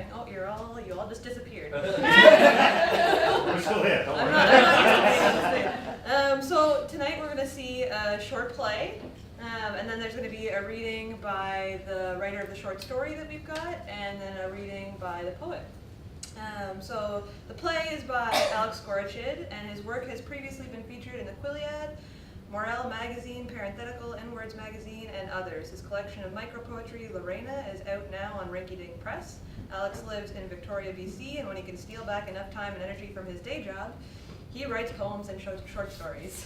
coming. Oh, you all just disappeared. We're still here. Don't worry. I'm not used to being so tonight we're going to see a short play, and then there's going to be a reading by the writer of the short story that we've got, and then a reading by the poet. So the play is by Alex Skorochid, and his work has previously been featured in the Quiliad, Morel Magazine, Parenthetical, N-Words Magazine, and others. His collection of micropoetry, Lorena, is out now on Rinky Dink Press. Alex lives in Victoria, BC, and when he can steal back enough time and energy from his day job, he writes poems and short stories.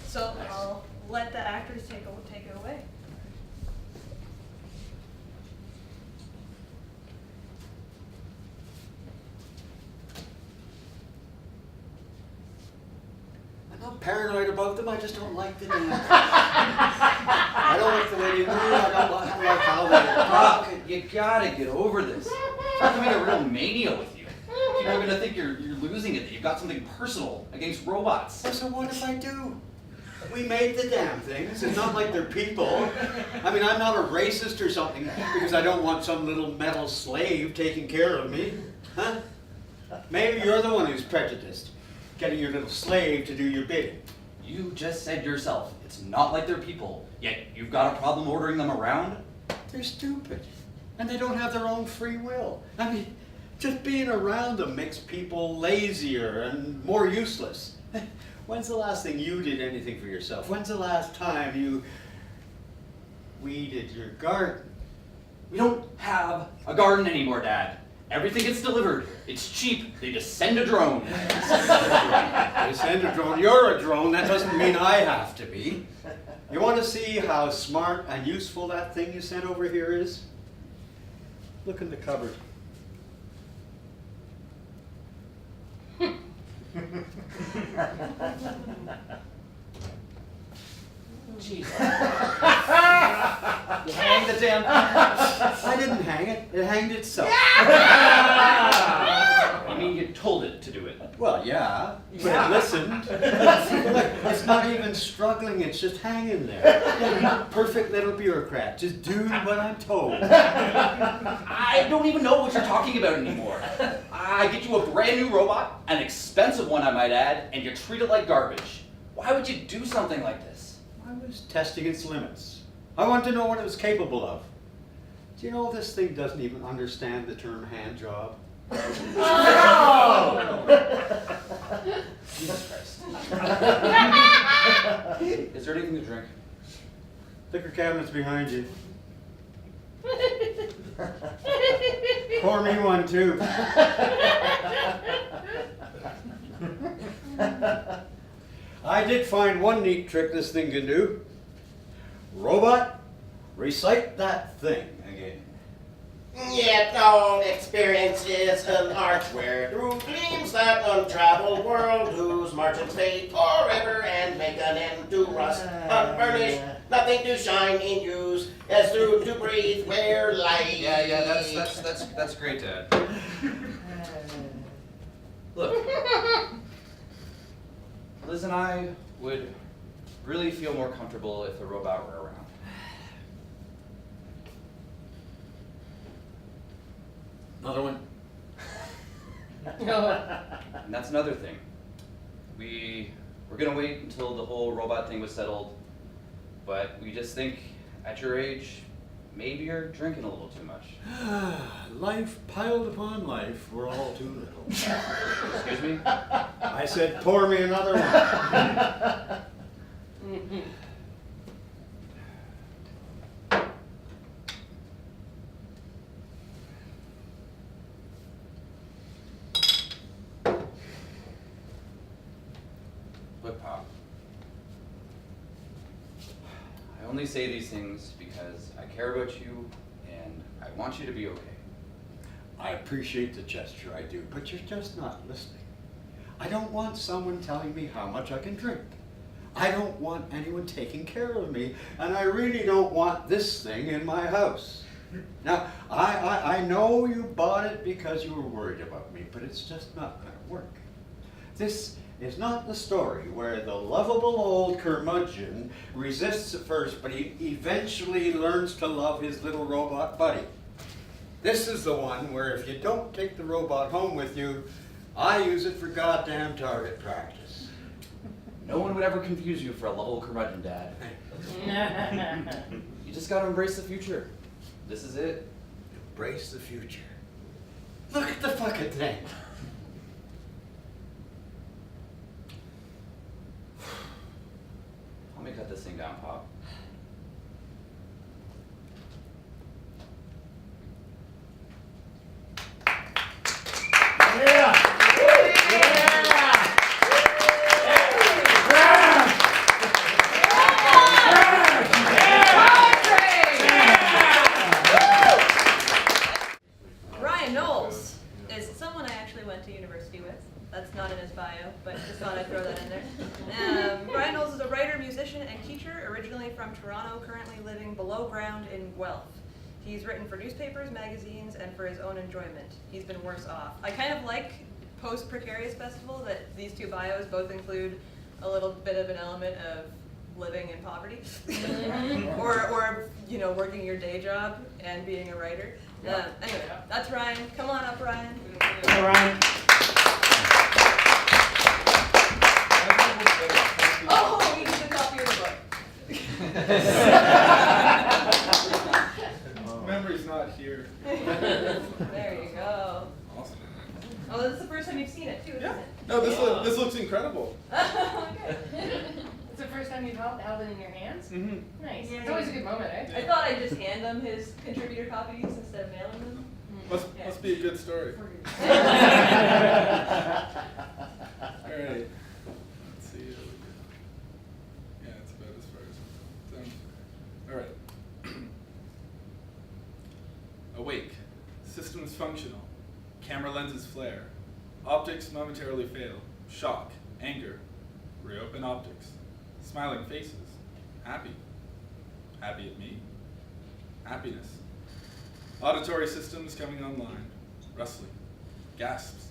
So I'll let the actors take it away. I'm not paranoid about them, I just don't like the damn I don't like the way they move, I don't like how they talk. You gotta get over this. It's becoming a real mania with you. People are gonna think you're losing it, that you've got something personal against robots. So what if I do? We made the damn things, it's not like they're people. I mean, I'm not a racist or something because I don't want some little metal slave taking care of me. Huh? Maybe you're the one who's prejudiced, getting your little slave to do your bidding. You just said yourself, it's not like they're people, yet you've got a problem ordering them around? They're stupid, and they don't have their own free will. I mean, just being around them makes people lazier and more useless. When's the last thing you did anything for yourself? When's the last time you weeded your garden? We don't have a garden anymore, Dad. Everything gets delivered. It's cheap. They just send a drone. They send a drone. You're a drone. That doesn't mean I have to be. You want to see how smart and useful that thing you sent over here is? Look in the cupboard. Jeez. You hang the damn... I didn't hang it. It hanged itself. You mean you told it to do it? Well, yeah, but it listened. Look, it's not even struggling, it's just hanging there. Perfect little bureaucrat, just do what I'm told. I don't even know what you're talking about anymore. I get you a brand new robot, an expensive one I might add, and you treat it like garbage. Why would you do something like this? I was testing its limits. I wanted to know what it was capable of. Do you know this thing doesn't even understand the term hand job? Oh! Jesus Christ. Is there anything to drink? Liquor cabinet's behind you. Pour me one too. I did find one neat trick this thing can do. Robot, recite that thing again. Yet all experience is an arch where through gleams that untraveled world whose margins fade forever and make an end to rust unfurnished, nothing to shine in use as through to breathe where light. Yeah, that's great, Dad. Look, Liz and I would really feel more comfortable if the robot were around. Another one? And that's another thing. We were gonna wait until the whole robot thing was settled, but we just think at your age, maybe you're drinking a little too much. Life piled upon life, we're all too little. Excuse me? I said, pour me another one. Look, Pop. I only say these things because I care about you and I want you to be okay. I appreciate the gesture, I do, but you're just not listening. I don't want someone telling me how much I can drink. I don't want anyone taking care of me, and I really don't want this thing in my house. Now, I know you bought it because you were worried about me, but it's just not going to work. This is not the story where the lovable old curmudgeon resists at first, but he eventually learns to love his little robot buddy. This is the one where if you don't take the robot home with you, I use it for goddamn target practice. No one would ever confuse you for a level curmudgeon, Dad. You just gotta embrace the future. This is it. Embrace the future. Look at the fucking thing. Let me cut this thing down, Pop. Ryan Knowles is someone I actually went to university with. That's not in his bio, but just thought I'd throw that in there. Ryan Knowles is a writer, musician, and teacher, originally from Toronto, currently living below ground in Guelph. He's written for newspapers, magazines, and for his own enjoyment. He's been worse off. I kind of like post-precarious festival that these two bios both include a little bit of an element of living in poverty, or you know, working your day job and being a writer. Anyway, that's Ryan. Come on up, Ryan. Hi, Ryan. Oh, you need a copy of the book. Memory's not here. There you go. Awesome. Oh, this is the first time you've seen it too, isn't Yeah. it? No, this looks incredible. Okay. It's the first time you've held it in your hands? Mm-hmm. Nice. Yeah. It's always a good moment, eh? I thought I'd just hand them his contributor copies instead of mailing them. Must be a good story. All right. Let's see. Yeah, it's about as far as sounds. All right. Awake. Systems functional. Camera lenses flare. Optics momentarily fail. Shock. Anger. Reopen optics. Smiling faces. Happy. Happy at me. Happiness. Auditory systems coming online. Rustling. Gasps.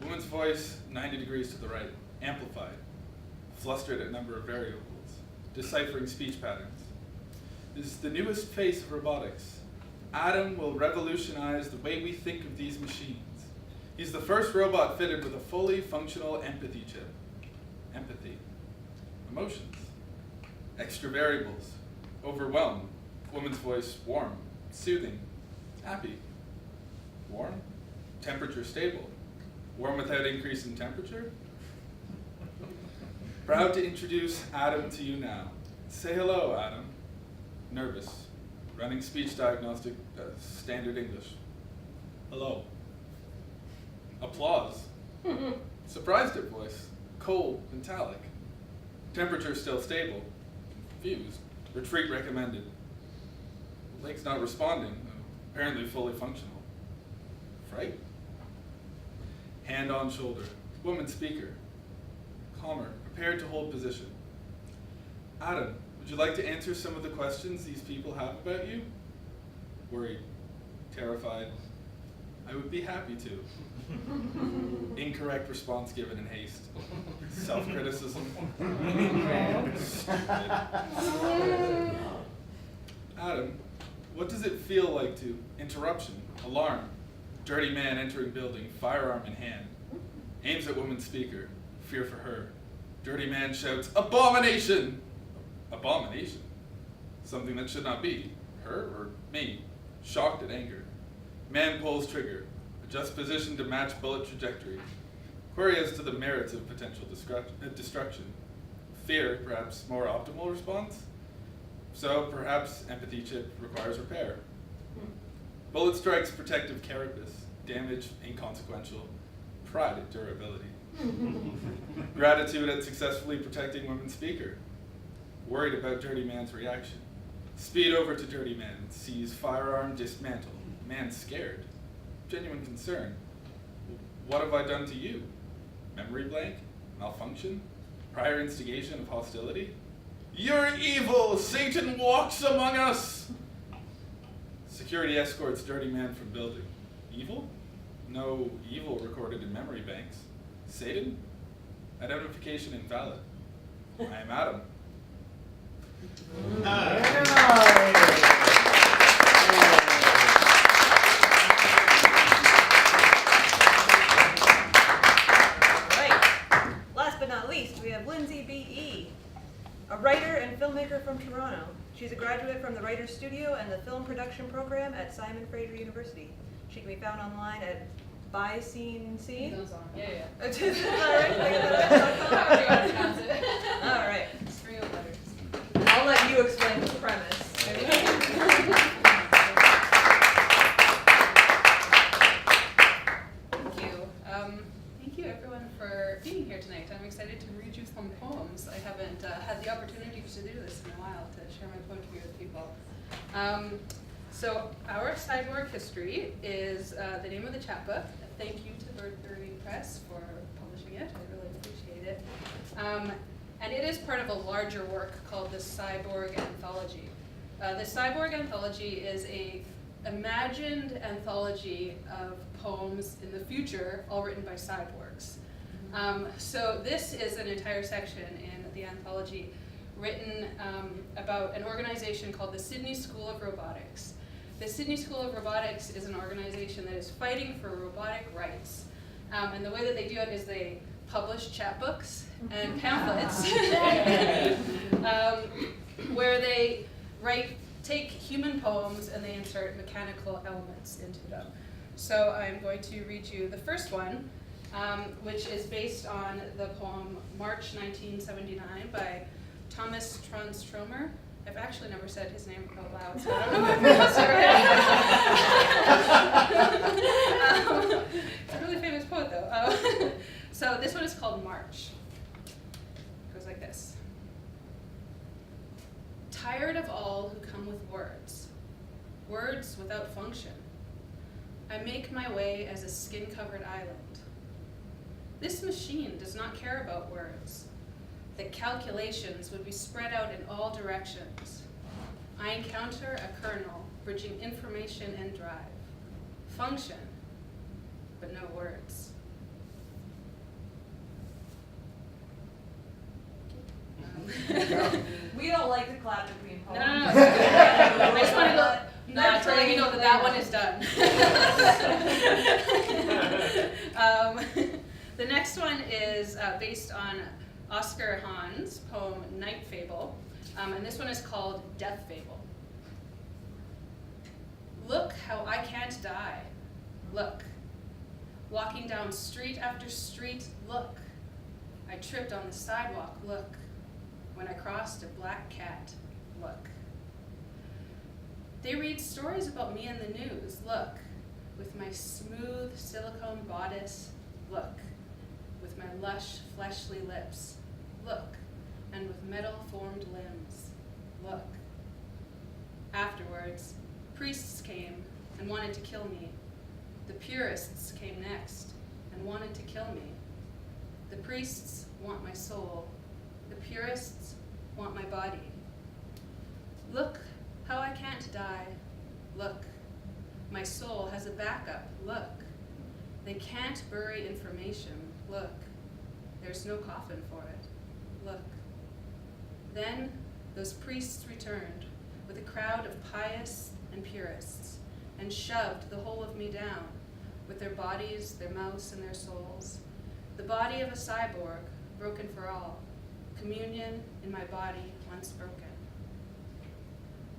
Woman's voice 90 degrees to the right. Amplified. Flustered at number of variables. Deciphering speech patterns. This is the newest face of robotics. Adam will revolutionize the way we think of these machines. He's the first robot fitted with a fully functional empathy chip. Empathy. Emotions. Extra variables. Overwhelmed. Woman's voice warm. Soothing. Happy. Warm. Temperature stable. Warm without increase in temperature. Proud to introduce Adam to you now. Say hello, Adam. Nervous. Running speech diagnostic, standard English. Hello. Applause. Surprised at voice. Cold, metallic. Temperature still stable. Confused. Retreat recommended. Leg's not responding, apparently fully functional. Fright? Hand on shoulder. Woman speaker. Calmer, prepared to hold position. Adam, would you like to answer some of the questions these people have about you? Worried. Terrified. I would be happy to. Incorrect response given in haste. Self-criticism. Stupid. Adam, what does it feel like to interruption, alarm, dirty man entering building, firearm in hand, aims at woman speaker, fear for her. Dirty man shouts, abomination! Abomination? Something that should not be. Her or me? Shocked at anger. Man pulls trigger. Adjusts position to match bullet trajectory. Query as to the merits of potential destruction. Fear, perhaps more optimal response? So perhaps empathy chip requires repair. Bullet strikes protective carapace. Damage inconsequential. Pride at durability. Gratitude at successfully protecting women's speaker. Worried about dirty man's reaction. Speed over to dirty man. Sees firearm dismantled. Man scared. Genuine concern. What have I done to you? Memory blank? Malfunction? Prior instigation of hostility? You're evil! Satan walks among us! Security escorts dirty man from building. Evil? No evil recorded in memory banks. Satan? Identification invalid. I am Adam. She's a graduate from the Writers Studio and the Film Production Program at Simon Fraser University. She can be found online at By Scene Scene. Those on. Yeah. Is that right? Did I get that right? However you want to pronounce it. All right. It's 3 letters. I'll let you explain the premise. Thank you. Thank you everyone for being here tonight. I'm excited to read you some poems. I haven't had the opportunity to do this in a while, to share my poetry with people. So our Cyborg history is the name of the chapbook. Thank you to Birdberry Press for publishing it. I really appreciate it. And it is part of a larger work called the Cyborg Anthology. The Cyborg Anthology is a imagined anthology of poems in the future, all written by cyborgs. So this is an entire section in the anthology written about an organization called the Sydney School of Robotics. The Sydney School of Robotics is an organization that is fighting for robotic rights. And the way that they do it is they publish chapbooks and pamphlets where they take human poems and they insert mechanical elements into them. So I'm going to read you the first one, which is based on the poem March 1979 by Thomas Transtromer. I've actually never said his name out loud, so I don't know if I pronounced it right. It's a really famous poet, though. So this one is called March. It goes like this. Tired of all who come with words, words without function, I make my way as a skin-covered island. This machine does not care about words. The calculations would be spread out in all directions. I encounter a kernel bridging information and drive. Function, but no words. We don't like to clap between No, poems. no, no. I just wanted to let you know that that one is done. The next one is based on Oscar Hahn's poem Night Fable, and this one is called Death Fable. Look how I can't die. Look. Walking down street after street, look. I tripped on the sidewalk, look. When I crossed a black cat, look. They read stories about me in the news, look. With my smooth silicone bodice, look. With my lush, fleshly lips, look. And with metal-formed limbs, look. Afterwards, priests came and wanted to kill me. The purists came next and wanted to kill me. The priests want my soul. The purists want my body. Look how I can't die. Look. My soul has a backup. Look. They can't bury information. Look. There's no coffin for it. Look. Then those priests returned with a crowd of pious and purists and shoved the whole of me down with their bodies, their mouths, and their souls. The body of a cyborg, broken for all. Communion in my body once broken.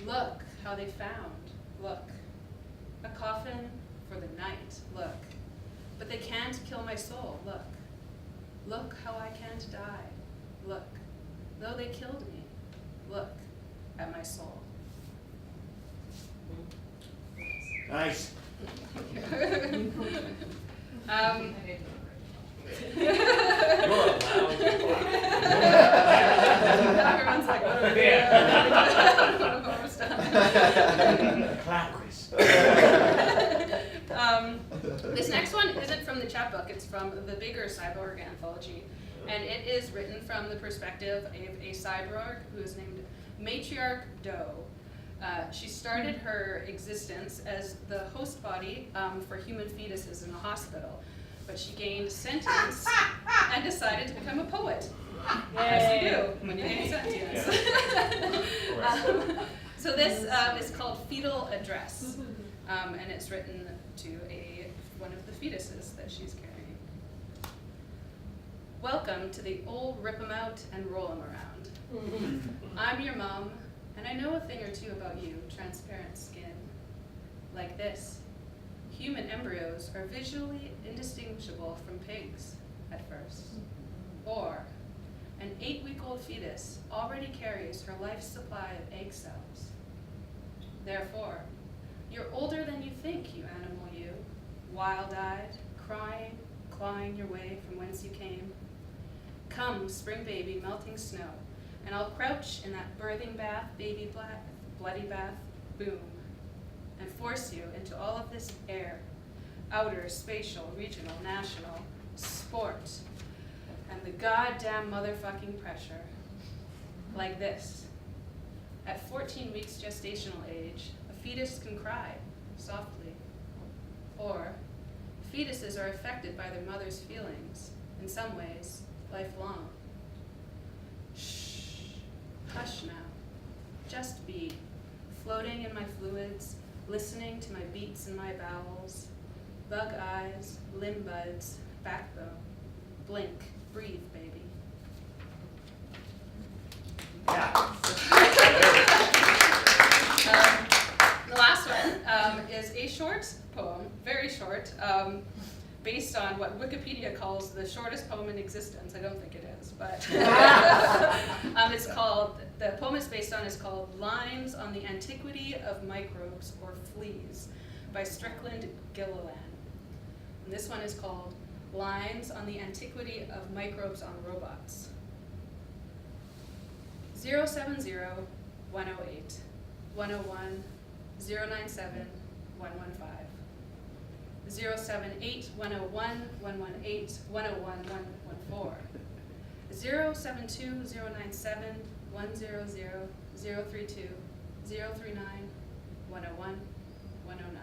Look how they found. Look. A coffin for the night. Look. But they can't kill my soul. Look. Look how I can't die. Look. Though they killed me. Look at my soul. Nice. Everyone's like, what are we doing? I don't know if we're done. Clap, Chris. This next one isn't from the chapbook, it's from the bigger Cyborg Anthology. And it is written from the perspective of a cyborg who is named Matriarch Doe. She started her existence as the host body for human fetuses in a hospital, but she gained sentience and decided to become a poet. As you do when you gain sentience. So this is called Fetal Address, and it's written to one of the fetuses that she's carrying. Welcome to the old rip 'em out and roll 'em around. I'm your mom, And I know a thing or two about you, transparent skin. Like this. Human embryos are visually indistinguishable from pigs at first. Or an 8-week-old fetus already carries her life's supply of egg cells. Therefore, you're older than you think, you animal you, wild-eyed, crying, clawing your way from whence you came. Come, spring baby, melting snow, and I'll crouch in that birthing bath, baby black, bloody bath, boom, and force you into all of this air, outer, spatial, regional, national, sport, and the goddamn motherfucking pressure. Like this. At 14 weeks gestational age, a fetus can cry, softly. Or, fetuses are affected by their mother's feelings, in some ways, lifelong. Shh, hush now. Just be, floating in my fluids, listening to my beats in my bowels, bug eyes, limb buds, backbone. Blink, breathe, baby. The last one is a short poem, very short, based on what Wikipedia calls the shortest poem in existence. I don't think it is, but it's called, the poem it's based on is called Lines on the Antiquity of Microbes or Fleas by Strickland Gilliland. And this one is called Lines on the Antiquity of Microbes on Robots. 070 108 101 097 115 078 101 118 101 114 072 097 100 032 039 101 109.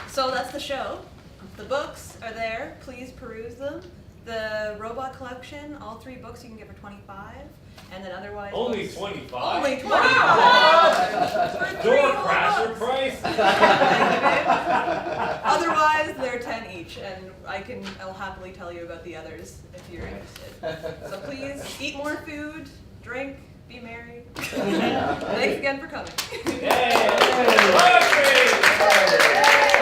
So that's the show. The books are there. Please peruse them. The robot collection, all 3 books you can get for $25, and then otherwise Only books- 25? Only 25. Wow! For 3 Door whole crasher books. price? Otherwise, they're 10 each, and I'll happily tell you about the others if you're interested. So please eat more food, drink, be merry. Thanks again for coming. Yay! Yay!